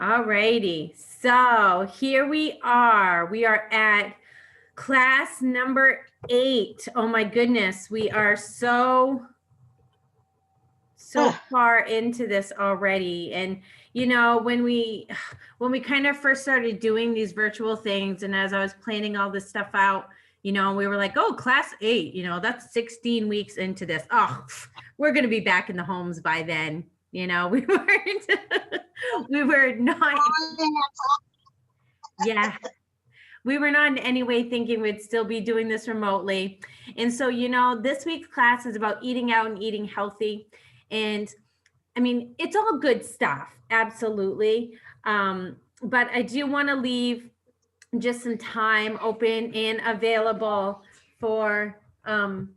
All righty. So here we are. We are at class number 8. Oh my goodness. We are so far into this already. And you know, when we kind of first started doing these virtual things, and as I was planning all this stuff out, you know, we were like, oh, class 8, you know, that's 16 weeks into this. Oh, we're going to be back in the homes by then. You know, we were not, yeah, we were not in any way thinking we'd still be doing this remotely. And so, you know, this week's class is about eating out and eating healthy. And I mean, it's all good stuff, absolutely. But I do want to leave just some time open and available for, I'm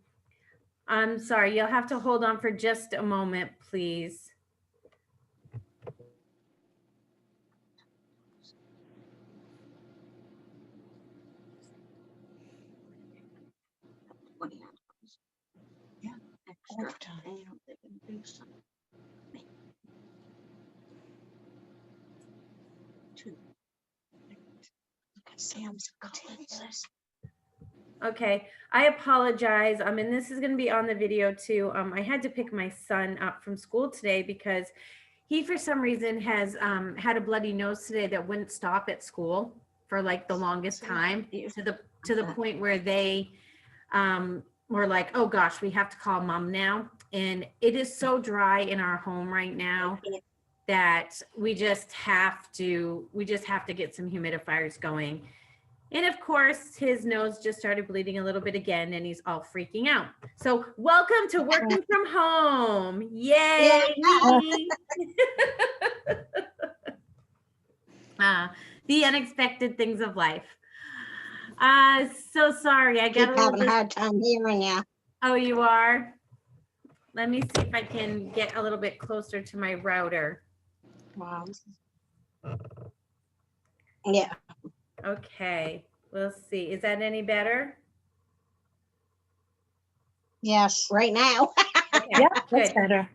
sorry, you'll have to hold on for just a moment, please. Yeah, extra time. They can do something. Sam's comments. Okay, I apologize. And this is going to be on the video too. I had to pick my son up from school today because he, for some reason, has had a bloody nose today that wouldn't stop at school for like the longest time, to the point where they were like, oh gosh, we have to call mom now. And it is so dry in our home right now that we just have to get some humidifiers going. And of course, his nose just started bleeding a little bit again, and he's all freaking out. So welcome to working from home. Yay! The unexpected things of life. So sorry. I got having a hard time hearing you. Oh, you are? Let me see if I can get a little bit closer to my router. Wow. Yeah. Okay, we'll see. Is that any better? Yes, right now. Okay, yeah, that's better.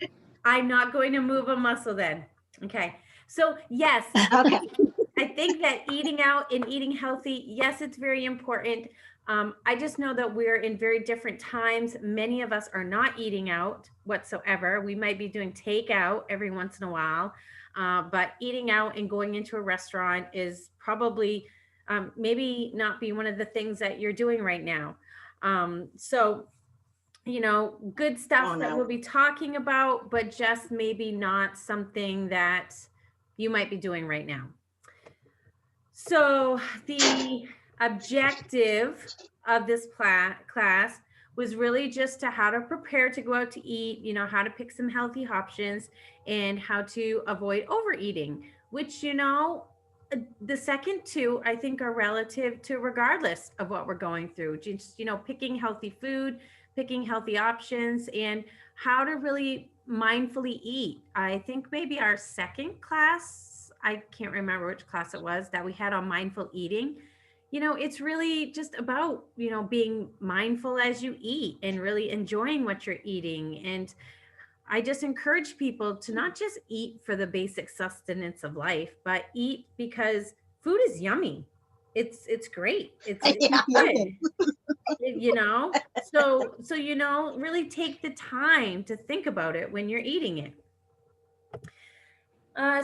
I'm not going to move a muscle then. Okay, so yes, Okay. I think that eating out and eating healthy, yes, it's very important. I just know that we're in very different times. Many of us are not eating out whatsoever. We might be doing takeout every once in a while, but eating out and going into a restaurant is probably maybe not be one of the things that you're doing right now. So, you know, good stuff that we'll be talking about, but just maybe not something that you might be doing right now. So the objective of this class was really just to how to prepare to go out to eat, you know, how to pick some healthy options and how to avoid overeating, which, you know, the second two, I think, are relative to regardless of what we're going through. Just, you know, picking healthy food, picking healthy options, and how to really mindfully eat. I think maybe our second class, I can't remember which class it was, that we had on mindful eating. You know, it's really just about, you know, being mindful as you eat and really enjoying what you're eating. And I just encourage people to not just eat for the basic sustenance of life, but eat because food is yummy. It's great. It's good. You know, so you know, really take the time to think about it when you're eating it.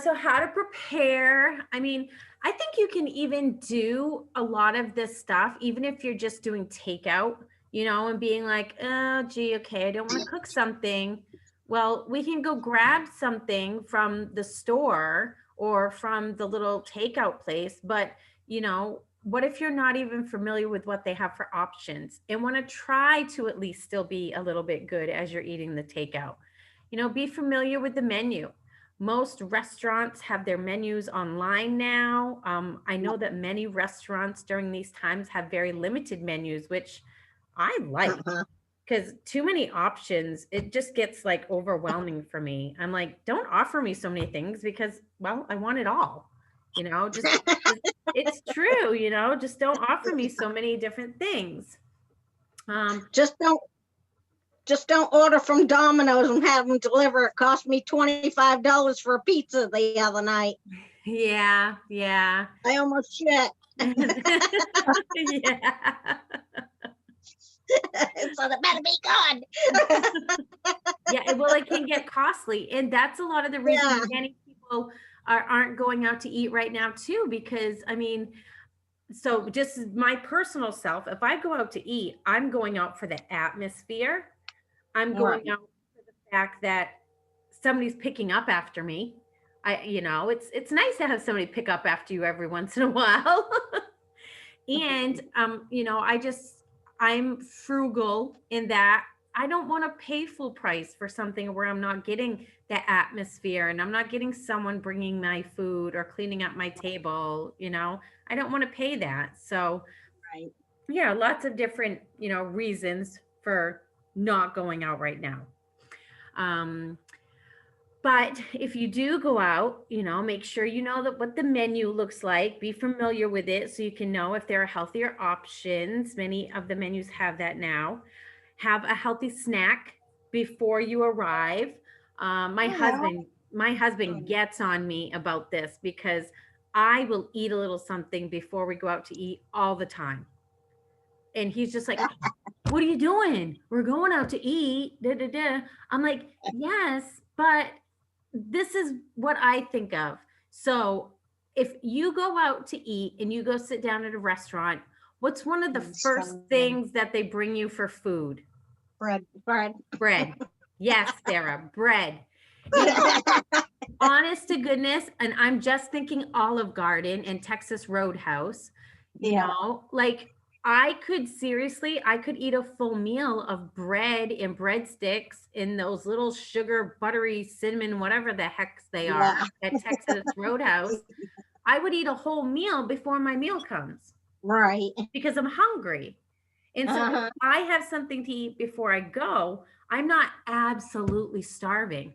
So how to prepare? I mean, I think you can even do a lot of this stuff, even if you're just doing takeout, you know, and being like, oh, gee, okay, I don't want to cook something. Well, we can go grab something from the store or from the little takeout place. But, you know, what if you're not even familiar with what they have for options and want to try to at least still be a little bit good as you're eating the takeout? You know, be familiar with the menu. Most restaurants have their menus online now. I know that many restaurants during these times have very limited menus, which I like because too many options, it just gets like overwhelming for me. I'm like, don't offer me so many things because, well, I want it all. You know, just it's true, you know, just don't offer me so many different things. Just don't order from Domino's and have them deliver. It cost me $25 for a pizza the other night. Yeah, yeah. I almost shit. Yeah. So it better be good. Yeah, well, it can get costly, and that's a lot of the reason Yeah. many people aren't going out to eat right now too, because I mean, so just my personal self, if I go out to eat, I'm going out for the atmosphere. I'm going Right. out for the fact that somebody's picking up after me. It's nice to have somebody pick up after you every once in a while. And I'm frugal in that I don't want to pay full price for something where I'm not getting the atmosphere and I'm not getting someone bringing my food or cleaning up my table. I don't want to pay that. So, Right. yeah, lots of different, reasons for not going out right now. Um, but if you do go out, make sure you know that what the menu looks like, be familiar with it so you can know if there are healthier options. Many of the menus have that now. Have a healthy snack before you arrive. My Oh, yeah. husband, my husband gets on me about this because I will eat a little something before we go out to eat all the time. And he's just like, "What are you doing? We're going out to eat." Da, da, da. I'm like, "Yes, but this is what I think of." So if you go out to eat and you go sit down at a restaurant, what's one of the first Some things that they bring you for food? bread. Bread. Yes, Sarah, bread. And honest to goodness, and I'm just thinking Olive Garden and Texas Roadhouse, Yeah. like I could eat a full meal of bread and breadsticks in those little sugar, buttery, cinnamon, whatever the heck they are Yeah. at Texas Roadhouse. I would eat a whole meal before my meal comes Right. because I'm hungry. And so if Uh-huh. I have something to eat before I go, I'm not absolutely starving.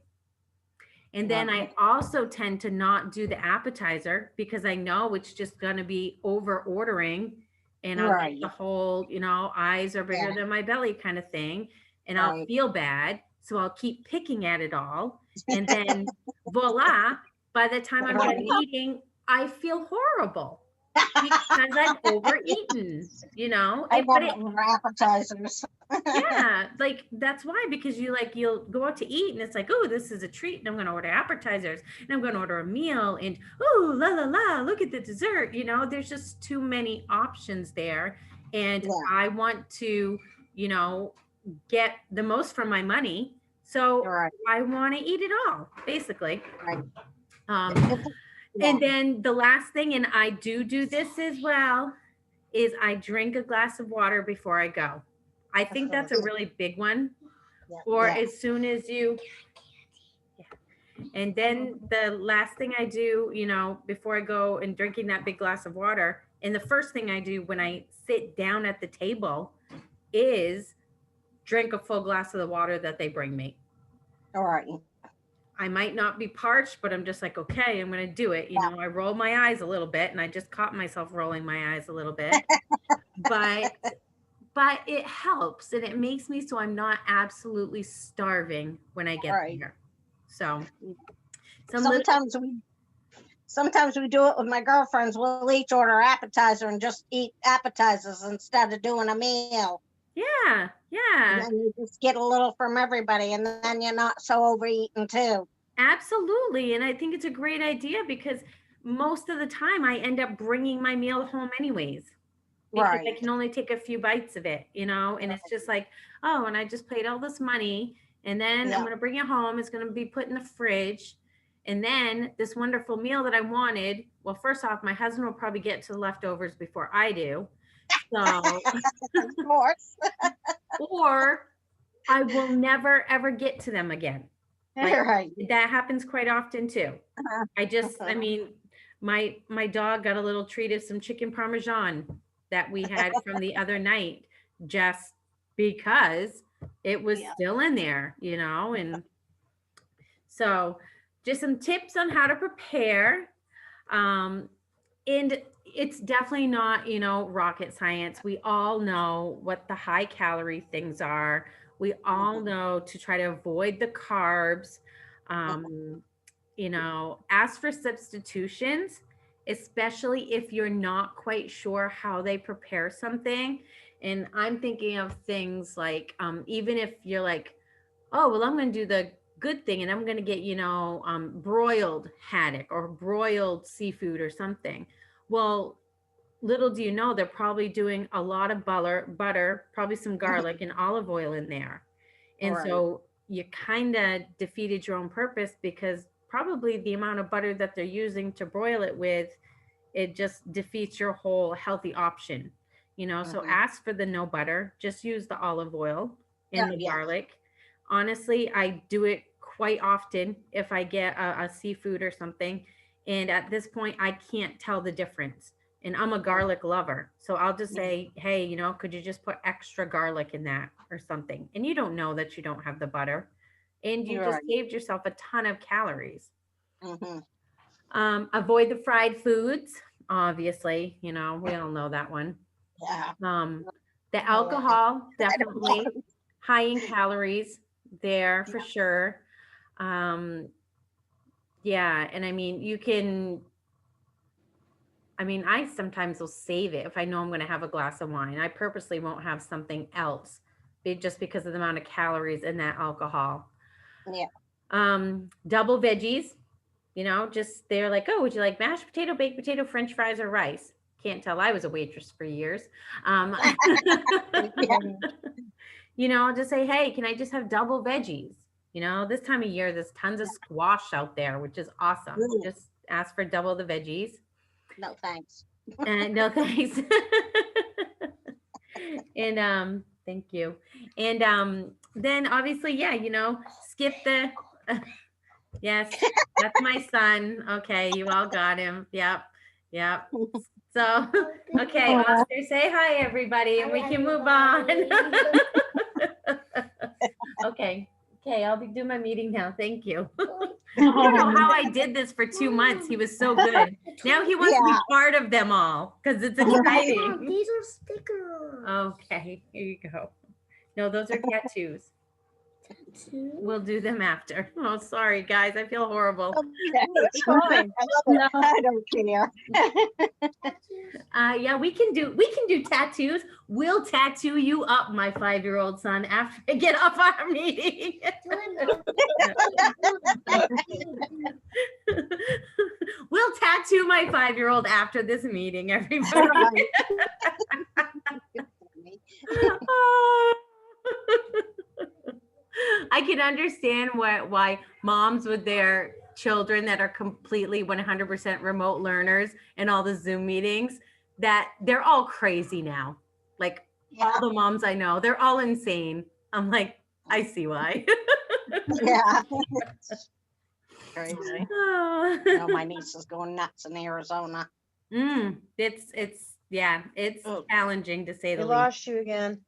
And then I Right. also tend to not do the appetizer because I know it's just going to be over ordering and I'll get the Right. whole, eyes are bigger Yeah. than my belly kind of thing. And I'll Right. feel bad. So I'll keep picking at it all. And then voila, by the time I'm done Right. eating, I feel horrible because I've overeaten, I but love it with appetizers. yeah, like that's why because you'll go out to eat and it's like, oh, this is a treat, and I'm gonna order appetizers and I'm gonna order a meal and oh la la la, look at the dessert. There's just too many options there. And Yeah. I want to, you know, get the most from my money. So Right. I want to eat it all, basically. Right. Um, Yeah. and then the last thing, and I do this as well, is I drink a glass of water before I go. I Of think that's a course. really big one. Yeah. Or Yeah. as soon as you, and then the last thing I do, before I go and drinking that big glass of water, and the first thing I do when I sit down at the table is drink a full glass of the water that they bring me. All right. I might not be parched, but I'm just like, okay, I'm going to do it. Yeah. I roll my eyes a little bit, and I just caught myself rolling my eyes a little bit, but it helps and it makes me so I'm not absolutely starving when I All get right. there. So some little Sometimes we do it with my girlfriends. We'll each order appetizer and just eat appetizers instead of doing a meal. yeah, And yeah. then you just get a little from everybody, and then you're not so overeaten too. Absolutely. And I think it's a great idea because most of the time I end up bringing my meal home anyways because I Right. can only take a few bites of it, and it's just like, oh, and I just paid all this money and then I'm Yeah. going to bring it home. It's going to be put in the fridge. And then this wonderful meal that I wanted, well, first off, my husband will probably get to the leftovers before I do. So, Of course. or I will never ever get to them again. Like Right. that happens quite often too. I mean, my dog got a little treat of some chicken parmesan that we had from the other night just because it was Yeah. still in there, and so just some tips on how to prepare. Um, and it's definitely not, rocket science. We all know what the high calorie things are. We all Mhm. know to try to avoid the carbs. Um, ask for substitutions, especially if you're not quite sure how they prepare something. And I'm thinking of things like, even if you're like, oh, well, I'm going to do the good thing and I'm going to get, broiled haddock or broiled seafood or something. Well, little do you know, they're probably doing a lot of butter, probably some garlic and olive oil in there. And Right. so you kind of defeated your own purpose, because probably the amount of butter that they're using to broil it with, it just defeats your whole healthy option. So Mm-hmm. ask for the no butter, just use the olive oil Yeah. and the Yes. garlic. Honestly, I do it quite often if I get a seafood or something. And at this point, I can't tell the difference. And I'm a garlic lover. So I'll just say, hey, could you just put extra garlic in that or something? And you don't know that you don't have the butter. And you You're just right. saved yourself a ton of calories. Mm-hmm. Avoid the fried foods. Obviously, we all know that one. Yeah. Um, the Oh, yeah. alcohol, I don't know. definitely high in calories there for sure. Um, yeah, and I mean, I sometimes will save it if I know I'm going to have a glass of wine. I purposely won't have something else, just because of the amount of calories in that alcohol. Yeah. Double veggies, just they're like, oh, would you like mashed potato, baked potato, French fries, or rice? Can't tell. I was a waitress for years. Um, Yeah. I'll just say, hey, can I just have double veggies? This time of year, there's tons of squash out there, which is awesome. Mm. Just ask for double the veggies. No thanks. And no thanks. And thank you. And then obviously, yeah, skip the yes, that's my son. Okay, you all got him. Yep. Yep. So, okay, Oscar, say hi, everybody, and we can move on. Okay. Okay, I'll be doing my meeting now. Thank you. I don't know how I did this for 2 months. He was so good. Now he wants to be Yeah. part of them all because it's Right. exciting. These are stickers. Okay, here you go. No, those are tattoos. We'll do them after. Oh, sorry, guys. I feel horrible. Okay. It's fine. No. I don't care. Yeah, we can do tattoos. We'll tattoo you up, my 5-year-old son, after I get off our meeting. We'll tattoo my 5-year-old after this meeting, everybody. I can understand why moms with their children that are completely 100% remote learners and all the Zoom meetings, that they're all crazy now. Like all the moms I know, they're all insane. I'm like, I see why. Yeah. Crazy. Oh. My niece is going nuts in Arizona. It's challenging to say I the least. lost you again.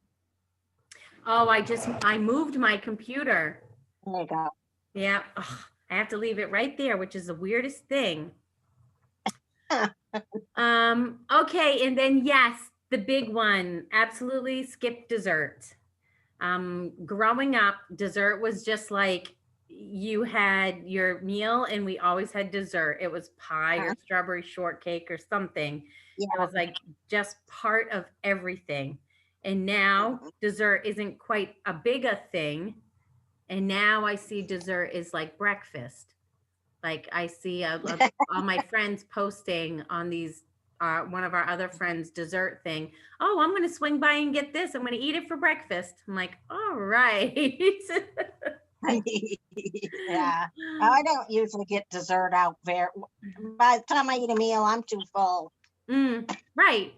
Oh, I moved my computer. There you go. Yeah. Ugh, I have to leave it right there, which is the weirdest thing. Okay, and then yes, the big one, absolutely skip dessert. Growing up, dessert was just like you had your meal and we always had dessert. It was pie or strawberry shortcake or something. Yeah. It was like just part of everything. And now dessert isn't quite a big a thing. And now I see dessert is like breakfast. Like I see all my friends posting on these, one of our other friends' dessert thing. Oh, I'm going to swing by and get this. I'm going to eat it for breakfast. I'm like, all right. Yeah. I don't usually get dessert out there. By the time I eat a meal, I'm too full. Right.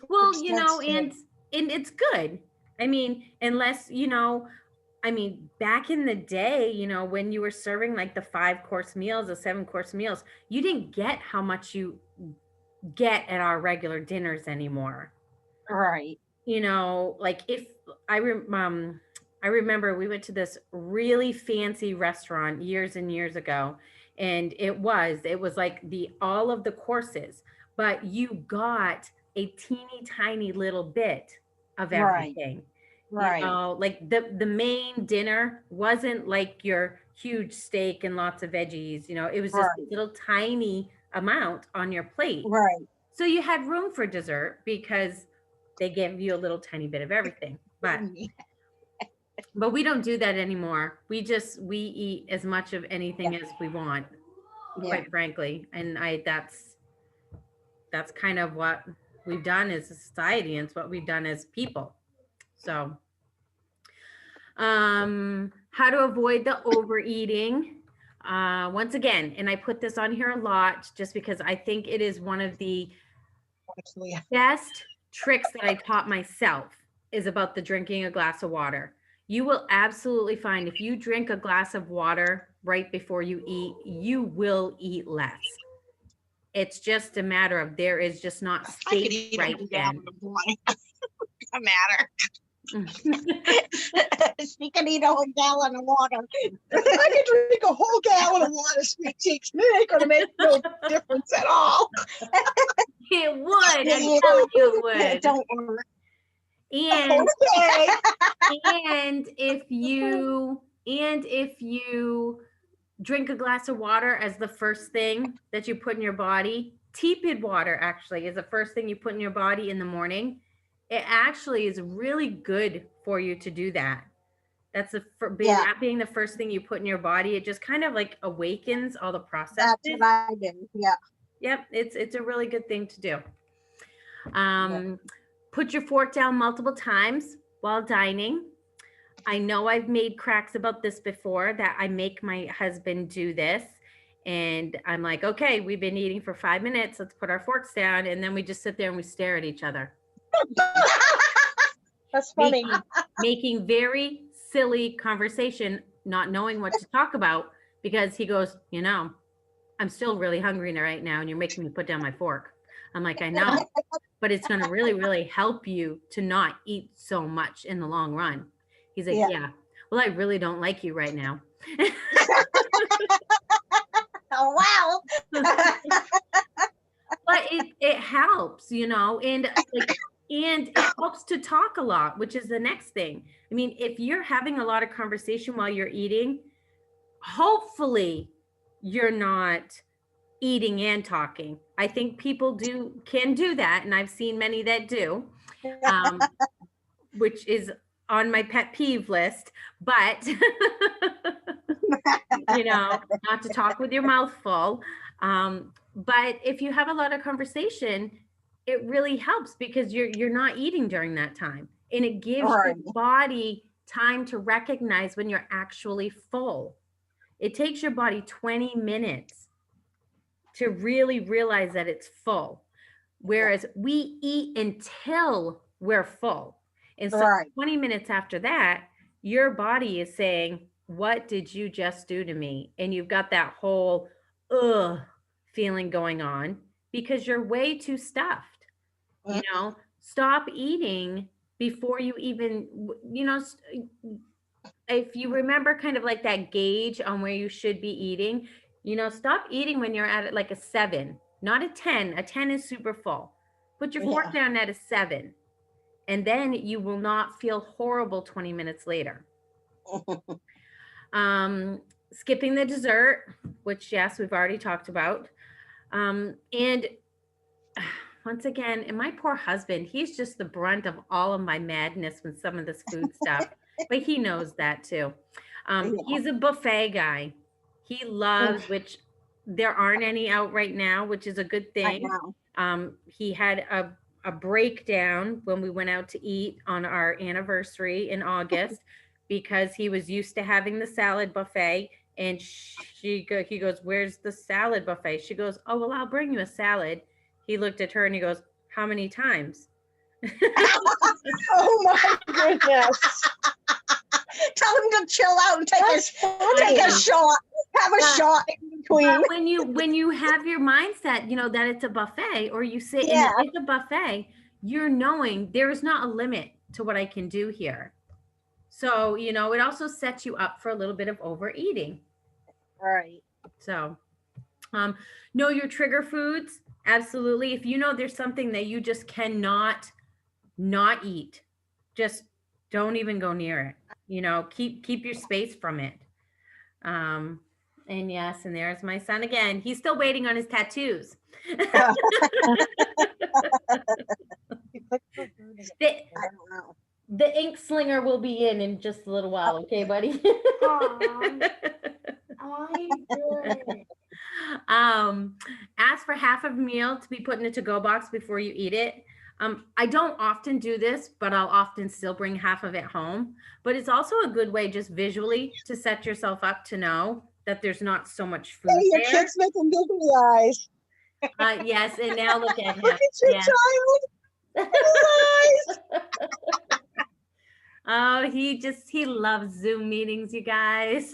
Well, and it's good. I mean, unless, back in the day, when you were serving like the 5-course meals, the 7-course meals, you didn't get how much you get at our regular dinners anymore. Right. Like if I remember we went to this really fancy restaurant years and years ago, and it was like all of the courses, but you got a teeny tiny little bit of everything. Right. Like the main dinner wasn't like your huge steak and lots of veggies. It was just a Right. little tiny amount on your plate. Right. So you had room for dessert because they give you a little tiny bit of everything. But we don't do that anymore. We eat as much of anything as we want, Yeah. quite frankly. And that's kind of what we've done as a society, and it's what we've done as people. So how to avoid the overeating. Once again, and I put this on here a lot just because I think it is one of the best tricks that I taught myself, is about the drinking a glass of water. You will absolutely find if you drink a glass of water right before you eat, you will eat less. It's just a matter of there is just not space right then. No matter. She can eat a whole gallon of water. I can drink a whole gallon of water, sweet cheeks. It ain't gonna make no difference at all. It would. I'm telling you it would. Don't worry. And Okay. and if you drink a glass of water as the first thing that you put in your body, tepid water actually is the first thing you put in your body in the morning. It actually is really good for you to do that. That's that being the first thing you put in your body. It just kind of like awakens all the processes. That's what I do. Yeah. Yep, it's a really good thing to do. Put your fork down multiple times while dining. I know I've made cracks about this before, that I make my husband do this. And I'm like, okay, we've been eating for 5 minutes. Let's put our forks down. And then we just sit there and we stare at each other. That's funny. Making very silly conversation, not knowing what to talk about, because he goes, I'm still really hungry right now and you're making me put down my fork. I'm like, I know, but it's going to really, really help you to not eat so much in the long run. He's like, yeah. Well, I really don't like you right now. Oh, wow. But it helps, and it helps to talk a lot, which is the next thing. I mean, if you're having a lot of conversation while you're eating, hopefully you're not eating and talking. I think people can do that, and I've seen many that do, which is on my pet peeve list. But not to talk with your mouth full. But if you have a lot of conversation, it really helps because you're not eating during that time, and it gives your body time to recognize when you're actually full. It takes your body 20 minutes to really realize that it's full, whereas we eat until we're full. And so 20 minutes after that, your body is saying, what did you just do to me? And you've got that whole feeling going on because you're way too stuffed. Stop eating before you even, if you remember kind of like that gauge on where you should be eating, stop eating when you're at like a 7, not a 10. A 10 is super full. Put your fork down at a 7, and then you will not feel horrible 20 minutes later. Skipping the dessert, which yes, we've already talked about. And once again, and my poor husband, he's just the brunt of all of my madness with some of this food stuff, but he knows that too. He's a buffet guy. He loves, which there aren't any out right now, which is a good thing. He had a breakdown when we went out to eat on our anniversary in August because he was used to having the salad buffet. And he goes, where's the salad buffet? She goes, oh, well, I'll bring you a salad. He looked at her and he goes, how many times? Oh my goodness. Tell him to chill out and take a shot. Have a shot in between. But when you have your mindset, that it's a buffet, or you sit and it's a buffet, you're knowing there's not a limit to what I can do here. So, it also sets you up for a little bit of overeating. Right. So, know your trigger foods. Absolutely. If you know there's something that you just cannot not eat, just don't even go near it. Keep your space from it. And yes, and there's my son again. He's still waiting on his tattoos. the, I don't know. the ink slinger will be in just a little while. Okay, buddy? Ask for half of a meal to be put in a to-go box before you eat it. I don't often do this, but I'll often still bring half of it home. But it's also a good way just visually to set yourself up to know that there's not so much food Hey, your there. kid's making googly eyes. Yes, and now look at him. Look at your Yes. child. Googly eyes. Oh, he loves Zoom meetings, you guys.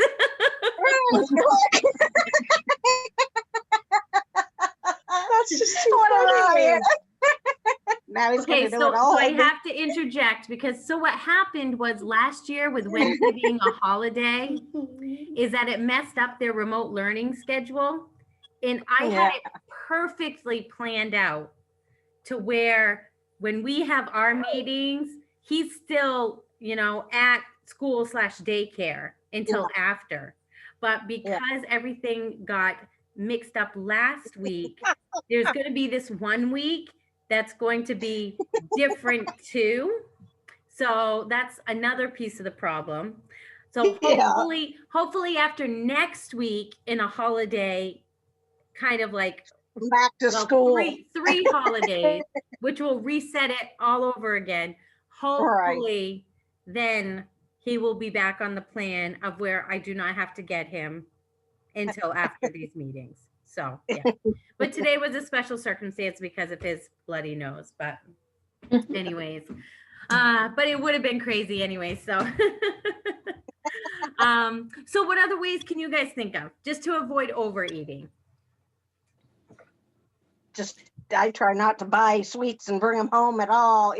That's just too What funny. a Now he's Okay, going to do so it all. I have to interject because so what happened was last year with Wednesday being a holiday is that it messed up their remote learning schedule. And I had it perfectly planned out to where when we have our meetings, he's still, at school/daycare until after. But because everything got mixed up last week, there's going to be this 1 week that's going to be different too. So that's another piece of the problem. So hopefully after next week in a holiday, kind of like back to school. Three holidays, which will reset it all over again. Hopefully then he will be back on the plan of where I do not have to get him until after these meetings. So yeah. But today was a special circumstance because of his bloody nose. But anyways, but it would have been crazy anyway. So so what other ways can you guys think of just to avoid overeating? Just I try not to buy sweets and bring them home at all,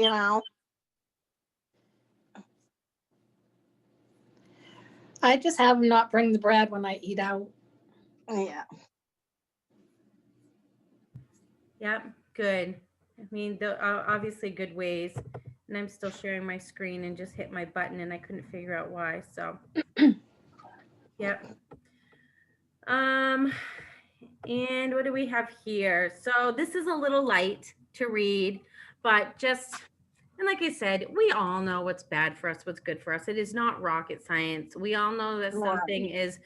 I just have them not bring the bread when I eat out. Yeah. Yep, good. I mean, obviously good ways. And I'm still sharing my screen and just hit my button and I couldn't figure out why. So, yep. And what do we have here? So this is a little light to read, but and like I said, we all know what's bad for us, what's good for us. It is not rocket science. We all know that something is,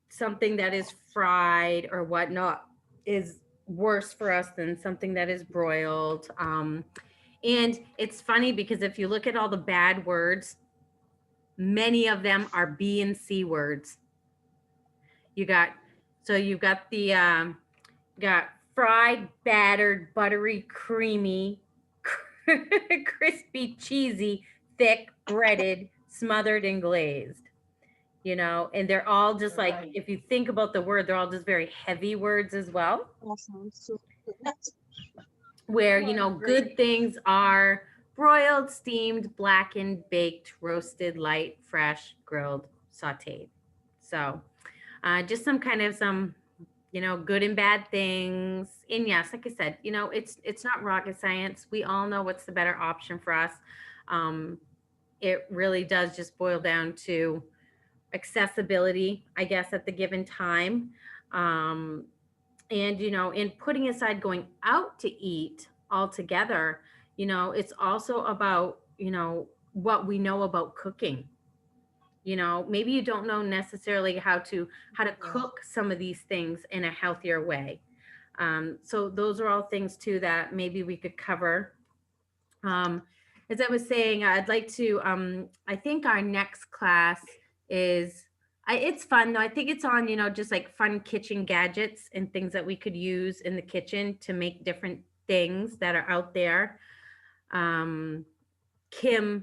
something that is fried or whatnot is worse for us than something that is broiled. And it's funny because if you look at all the bad words, many of them are B and C words. You've got the got fried, battered, buttery, creamy, crispy, cheesy, thick, breaded, smothered, and glazed. And they're all just like, if you think about the word, they're all just very heavy words as well. Where, good things are broiled, steamed, blackened, baked, roasted, light, fresh, grilled, sauteed. So just some good and bad things. And yes, like I said, it's not rocket science. We all know what's the better option for us. It really does just boil down to accessibility, I guess, at the given time. And, in putting aside going out to eat altogether, it's also about, what we know about cooking. Maybe you don't know necessarily how to cook some of these things in a healthier way. So those are all things too that maybe we could cover. As I was saying, I'd like to, I think our next class it's fun though. I think it's on, just like fun kitchen gadgets and things that we could use in the kitchen to make different things that are out there. Kim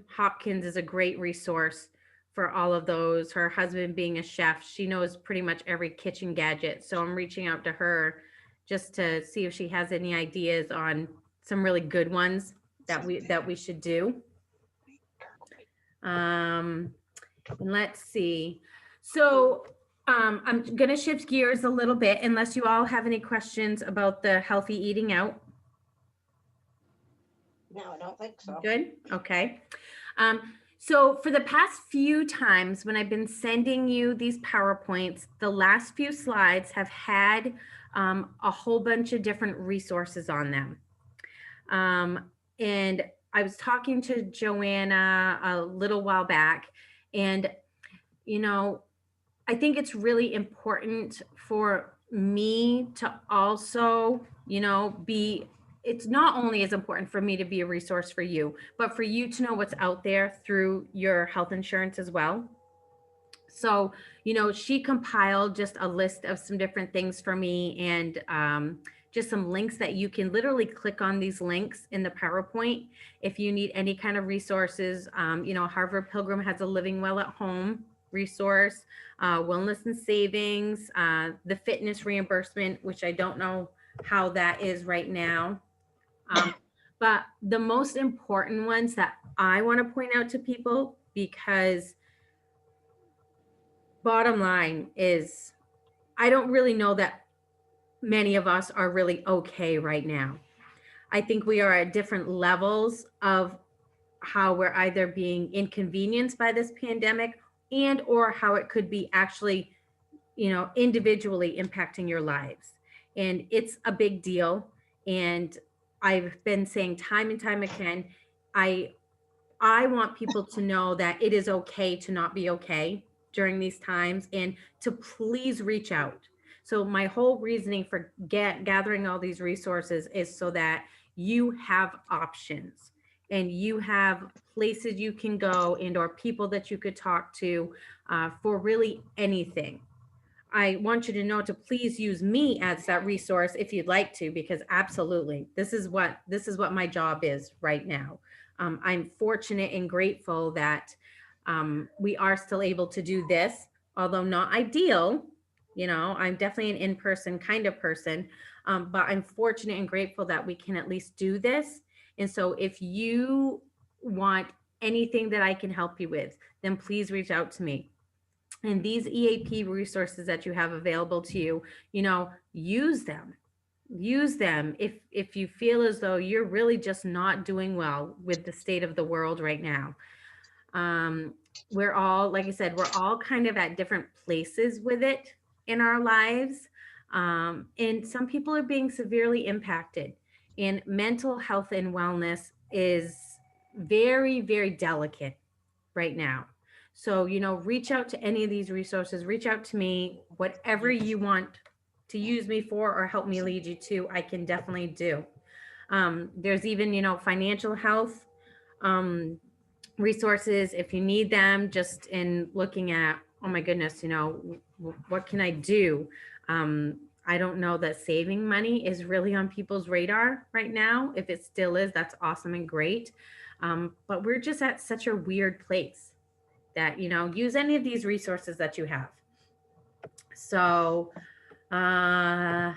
Hopkins is a great resource for all of those. Her husband being a chef, she knows pretty much every kitchen gadget. So I'm reaching out to her just to see if she has any ideas on some really good ones that we should do. Let's see. So I'm going to shift gears a little bit unless you all have any questions about the healthy eating out. No, I don't think so. Good. Okay. So for the past few times when I've been sending you these PowerPoints, the last few slides have had a whole bunch of different resources on them. And I was talking to Joanna a little while back, and, you know, I think it's really important for me to also, it's not only as important for me to be a resource for you, but for you to know what's out there through your health insurance as well. So, she compiled just a list of some different things for me, and just some links that you can literally click on these links in the PowerPoint if you need any kind of resources. Harvard Pilgrim has a Living Well at Home resource, Wellness and Savings, the fitness reimbursement, which I don't know how that is right now. But the most important ones that I want to point out to people, because bottom line is, I don't really know that many of us are really okay right now. I think we are at different levels of how we're either being inconvenienced by this pandemic, and or how it could be actually, individually impacting your lives. And it's a big deal. And I've been saying time and time again, I want people to know that it is okay to not be okay during these times, and to please reach out. So my whole reasoning for gathering all these resources is so that you have options, and you have places you can go, and or people that you could talk to for really anything. I want you to know to please use me as that resource if you'd like to, because absolutely, this is what my job is right now. I'm fortunate and grateful that we are still able to do this, although not ideal. I'm definitely an in-person kind of person, but I'm fortunate and grateful that we can at least do this. And so if you want anything that I can help you with, then please reach out to me. And these EAP resources that you have available to you, use them. Use them if you feel as though you're really just not doing well with the state of the world right now. We're all, like I said, we're all kind of at different places with it in our lives. And some people are being severely impacted. And mental health and wellness is very, very delicate right now. So, reach out to any of these resources, reach out to me, whatever you want to use me for or help me lead you to, I can definitely do. There's even, financial health resources if you need them, just in looking at, oh my goodness, what can I do? I don't know that saving money is really on people's radar right now. If it still is, that's awesome and great. But we're just at such a weird place that, use any of these resources that you have. So I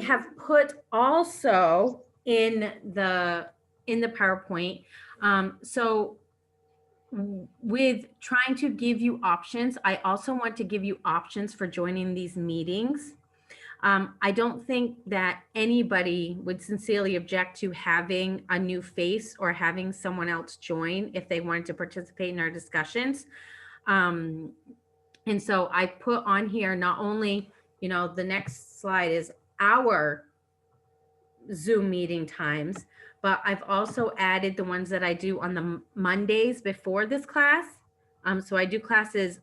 have put also in the PowerPoint. So with trying to give you options, I also want to give you options for joining these meetings. I don't think that anybody would sincerely object to having a new face or having someone else join if they wanted to participate in our discussions. And so I put on here not only, the next slide is our Zoom meeting times, but I've also added the ones that I do on the Mondays before this class. So I do classes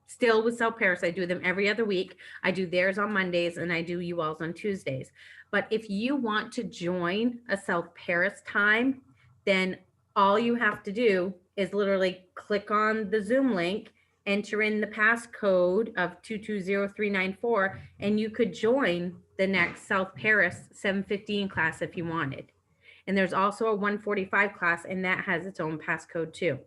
still with South Paris. I do them every other week. I do theirs on Mondays, and I do you all's on Tuesdays. But if you want to join a South Paris time, then all you have to do is literally click on the Zoom link, enter in the passcode of 220394, and you could join the next South Paris 7:15 class if you wanted. And there's also a 1:45 class, and that has its own passcode too.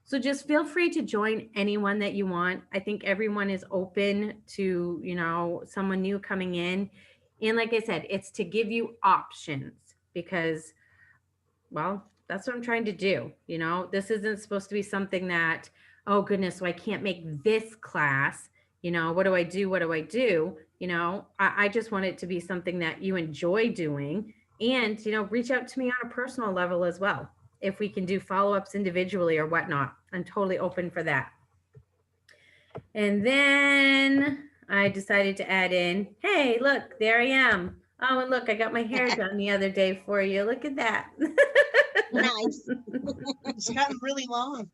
So just feel free to join anyone that you want. I think everyone is open to, someone new coming in. And like I said, it's to give you options, because, well, that's what I'm trying to do. This isn't supposed to be something that, oh goodness, so I can't make this class. What do I do? What do I do? I just want it to be something that you enjoy doing, and, reach out to me on a personal level as well. if we can do follow-ups individually or whatnot. I'm totally open for that. And then I decided to add in, hey, look, there I am. Oh, and look, I got my hair done the other day for you. Look at that. Nice. It's gotten really long.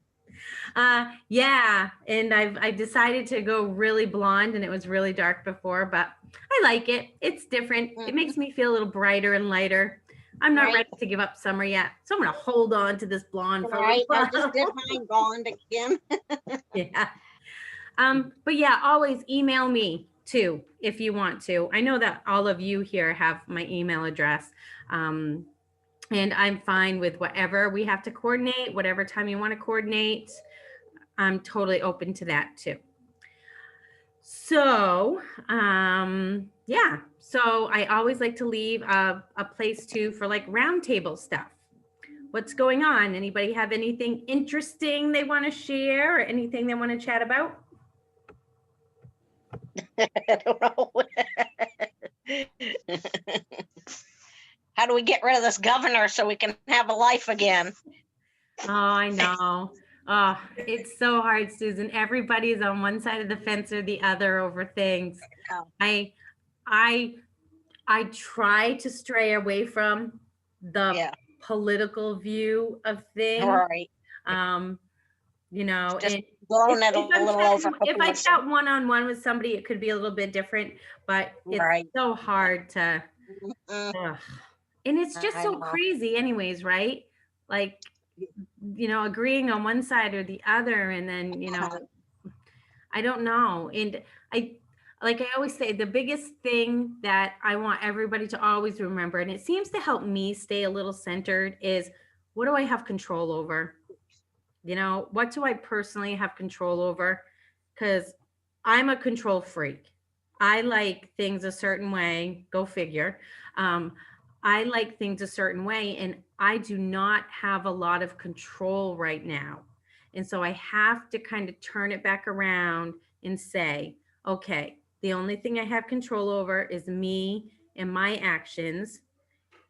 Yeah, and I decided to go really blonde, and it was really dark before, but I like it. It's different. It makes me feel a little brighter and lighter. I'm not Right. ready to give up summer yet, so I'm gonna hold on to this blonde for a Right. little I just did while. mine blonde again. Yeah. But yeah, always email me too if you want to. I know that all of you here have my email address. And I'm fine with whatever we have to coordinate, whatever time you want to coordinate. I'm totally open to that too. So, yeah. So I always like to leave a place too for like roundtable stuff. What's going on? Anybody have anything interesting they want to share or anything they want to chat about? I don't know. How do we get rid of this governor so we can have a life again? Oh, I know. Oh, it's so hard, Susan. Everybody's on one side of the fence or the other over things. Oh. I try to stray away from the political view of things. Right. You know, Just and blowing it a little over. if I chat one-on-one with somebody, it could be a little bit different, but it's Right. so hard to, Mhm. and it's just I so know. crazy anyways, right? Like, you know, agreeing on one side or the other, and then, you know, I don't know. And like I always say, the biggest thing that I want everybody to always remember, and it seems to help me stay a little centered, is what do I have control over? You know, what do I personally have control over? Because I'm a control freak. I like things a certain way, go figure. I like things a certain way, and I do not have a lot of control right now. And so I have to kind of turn it back around and say, okay, the only thing I have control over is me and my actions.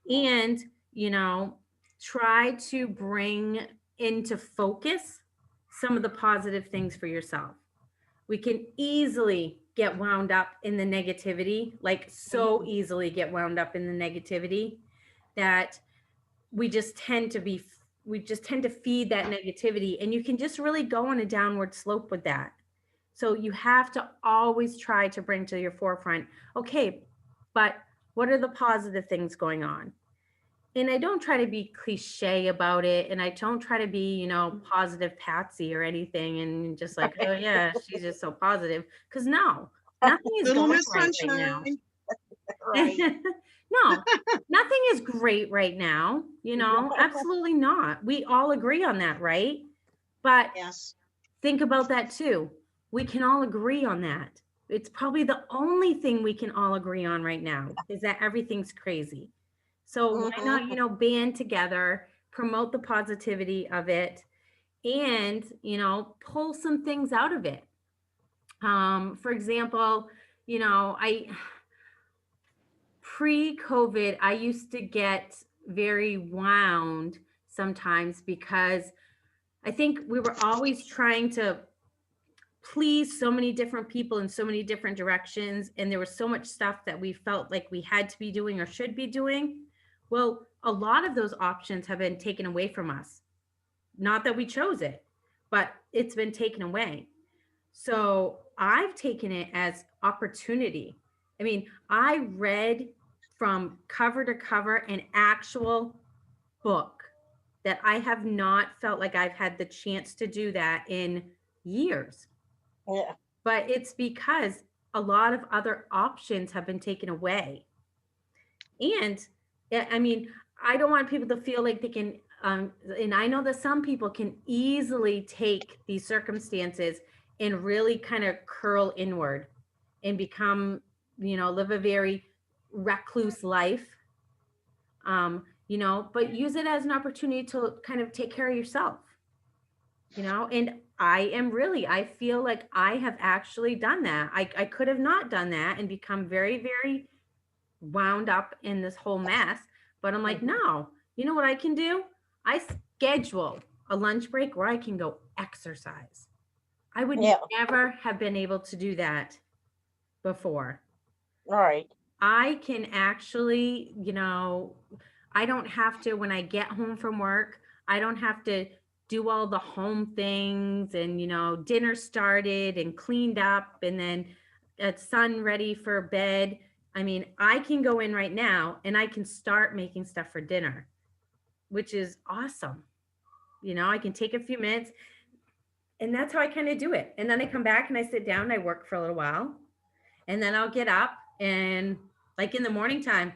And, you know, try to bring into focus some of the positive things for yourself. We can easily get wound up in the negativity, like so easily get wound up in the negativity that we just tend to feed that negativity, and you can just really go on a downward slope with that. So you have to always try to bring to your forefront, okay, but what are the positive things going on? And I don't try to be cliche about it, and I don't try to be, you know, positive Patsy or anything, and just like, oh yeah, she's just so positive. Because no, nothing is Little going Miss right now. Sunshine. Right. No, nothing is great right now. You know, absolutely not. We all agree on that, right? But Yes. think about that too. We can all agree on that. It's probably the only thing we can all agree on right now is that everything's crazy. So why not, you know, band together, promote the positivity of it, and, you know, pull some things out of it. For example, you know, pre-COVID, I used to get very wound sometimes because I think we were always trying to please so many different people in so many different directions. And there was so much stuff that we felt like we had to be doing or should be doing. Well, a lot of those options have been taken away from us. Not that we chose it, but it's been taken away. So I've taken it as opportunity. I mean, I read from cover to cover an actual book that I have not felt like I've had the chance to do that in years. Yeah. But it's because a lot of other options have been taken away. And I mean, I don't want people to feel like they can, and I know that some people can easily take these circumstances and really kind of curl inward and become, you know, live a very recluse life, you know, but use it as an opportunity to kind of take care of yourself, you know. And I feel like I have actually done that. I could have not done that and become very, very wound up in this whole mess. But I'm like, no, you know what I can do? schedule a lunch break where I can go exercise. I would Yeah. never have been able to do that before. All right. I can actually, I don't have to, when I get home from work, I don't have to do all the home things and, dinner started and cleaned up and then son ready for bed. I mean, I can go in right now and I can start making stuff for dinner, which is awesome. I can take a few minutes and that's how I kind of do it. And then I come back and I sit down and I work for a little while. And then I'll get up and like in the morning time,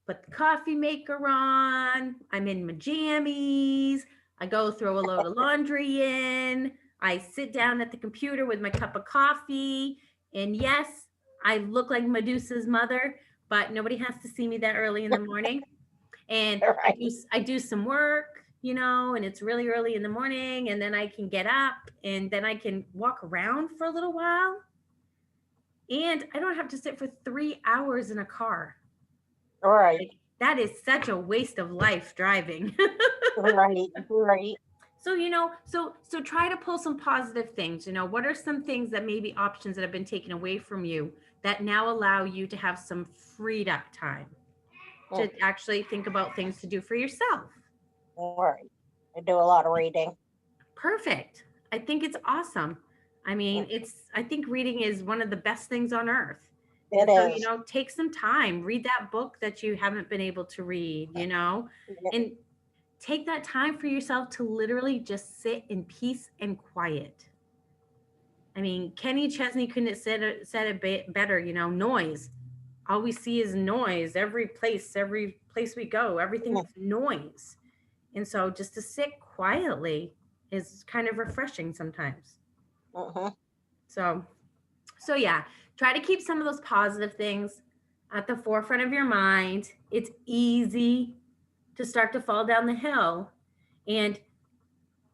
put the coffee maker on. I'm in my jammies. I go throw a load of laundry in. I sit down at the computer with my cup of coffee. And yes, I look like Medusa's mother, but nobody has to see me that early in the morning. And Right. I do some work, and it's really early in the morning. And then I can get up and then I can walk around for a little while. And I don't have to sit for 3 hours in a car. All right. Like, that is such a waste of life driving. Right. Right. So, so try to pull some positive things. What are some things that maybe options that have been taken away from you that now allow you to have some freed up time to actually think about things to do for yourself? All right. I do a lot of reading. Perfect. I think it's awesome. I mean, I think reading is one of the best things on earth. It is. Take some time, read that book that you haven't been able to read, and take that time for yourself to literally just sit in peace and quiet. I mean, Kenny Chesney couldn't have said it better, noise. All we see is noise. Every place we go, everything's noise. And so just to sit quietly is kind of refreshing sometimes. So yeah, try to keep some of those positive things at the forefront of your mind. It's easy to start to fall down the hill. And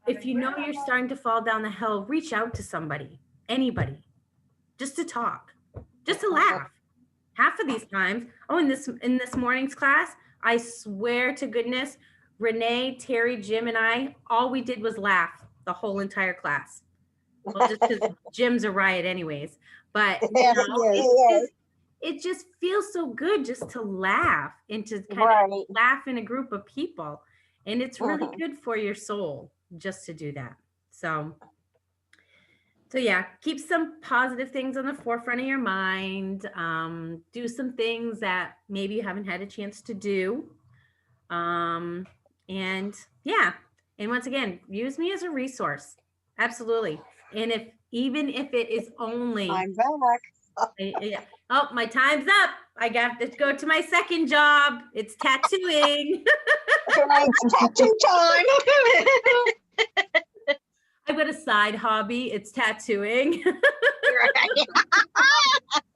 if you're starting to fall down the hill, reach out to somebody, anybody, just to talk, just to laugh. Half of these times, in this morning's class, I swear to goodness, Renee, Terry, Jim, and I, all we did was laugh the whole entire class. Well, just because Jim's a riot anyways. But it just feels so good just to laugh and to kind of laugh in a group of people. And it's really good for your soul just to do that. So yeah, keep some positive things on the forefront of your mind. Do some things that maybe you haven't had a chance to do. And yeah, and once again, use me as a resource. Absolutely. And even if it is only, I'm back. Yeah. Oh, my time's up. I got to go to my second job. It's tattooing. It's tattoo time. I've got a side hobby. It's tattooing.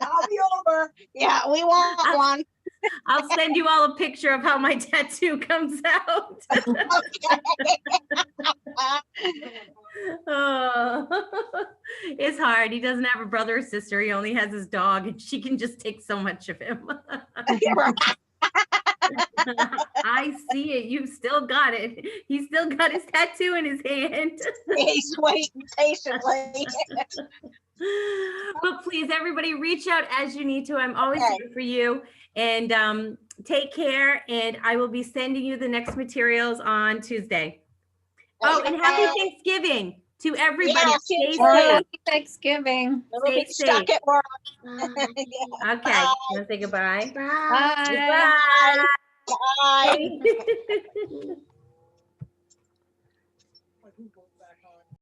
Hobby over. Yeah, we want one. I'll send you all a picture of how my tattoo comes out. Oh, it's hard. He doesn't have a brother or sister. He only has his dog, and she can just take so much of him. I see it. You've still got it. He's still got his tattoo in his hand. He's waiting patiently. But please, everybody, reach out as you need to. I'm always here for you. And take care. And I will be sending you the next materials on Tuesday. Oh, and happy Thanksgiving to everybody. Yes, Stay you safe. Happy Thanksgiving. We'll be Stay stuck safe. at work. Okay. Bye. Want to say goodbye? Bye. Bye. Bye.